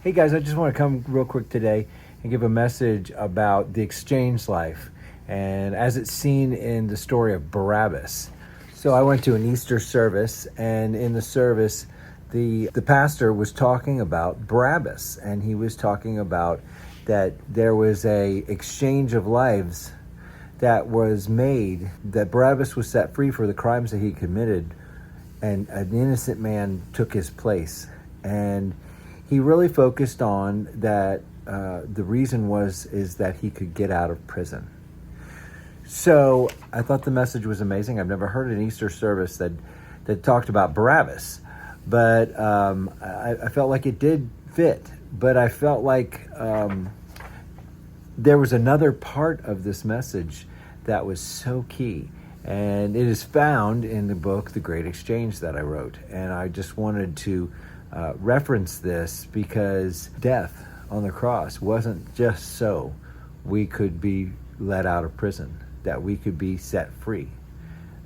Hey guys, I just want to come real quick today and give a message about the exchange life and as it's seen in the story of Barabbas. So I went to an Easter service, and in the service the pastor was talking about Barabbas, and he was talking about that there was a exchange of lives that was made, that Barabbas was set free for the crimes that he committed, and an innocent man took his place. And he really focused on that the reason is that he could get out of prison. So I thought the message was amazing. I've never heard an Easter service that talked about Barabbas, but I felt like it did fit. But I felt like there was another part of this message that was so key, and it is found in the book The Great Exchange that I wrote. And I just wanted to reference this because death on the cross wasn't just so we could be let out of prison, that we could be set free.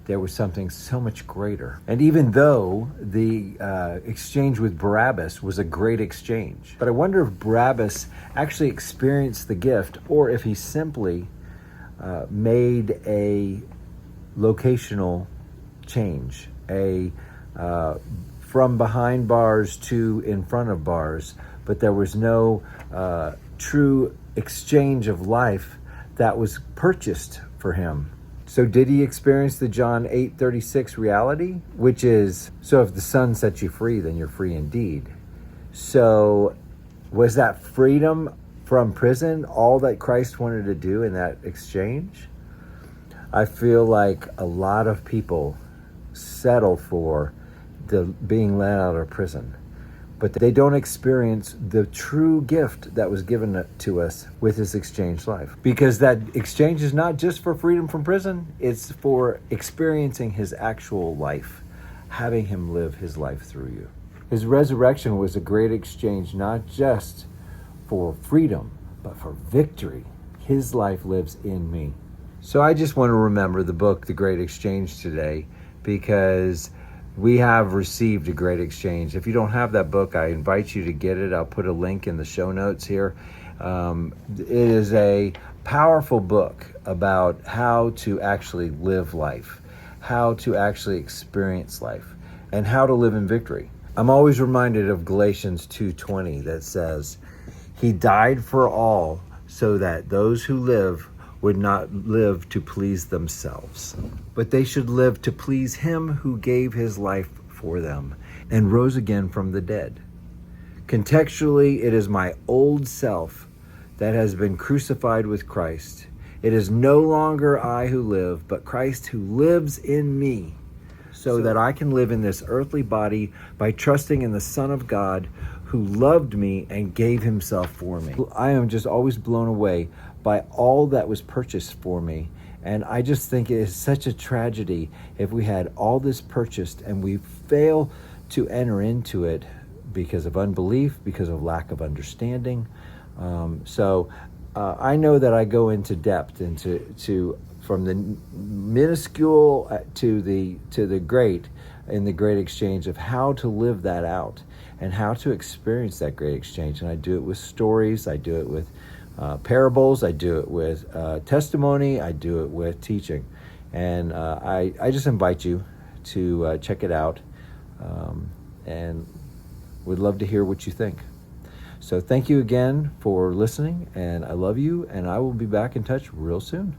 There was something so much greater. And even though the exchange with Barabbas was a great exchange, but I wonder if Barabbas actually experienced the gift, or if he simply made a locational change, from behind bars to in front of bars, but there was no true exchange of life that was purchased for him. So did he experience the John 8:36 reality, which is, so if the Son sets you free, then you're free indeed. So was that freedom from prison all that Christ wanted to do in that exchange? I feel like a lot of people settle for the being let out of prison, but they don't experience the true gift that was given to us with his exchange life. Because that exchange is not just for freedom from prison, it's for experiencing his actual life, having him live his life through you. His resurrection was a great exchange, not just for freedom, but for victory. His life lives in me. So I just want to remember the book, The Great Exchange, today, because we have received a great exchange. If you don't have that book, I invite you to get it. I'll put a link in the show notes here. It is a powerful book about how to actually live life, how to actually experience life, and how to live in victory. I'm always reminded of Galatians 2:20 that says, "He died for all so that those who live would not live to please themselves, but they should live to please him who gave his life for them and rose again from the dead." Contextually, it is my old self that has been crucified with Christ. It is no longer I who live, but Christ who lives in me, so that I can live in this earthly body by trusting in the Son of God who loved me and gave himself for me. I am just always blown away by all that was purchased for me. And I just think it is such a tragedy if we had all this purchased and we fail to enter into it because of unbelief, because of lack of understanding. I know that I go into depth into from the minuscule to the great in the great exchange of how to live that out and how to experience that great exchange. And I do it with stories, I do it with parables, I do it with testimony, I do it with teaching. And I just invite you to check it out, and would love to hear what you think. So thank you again for listening, and I love you, and I will be back in touch real soon.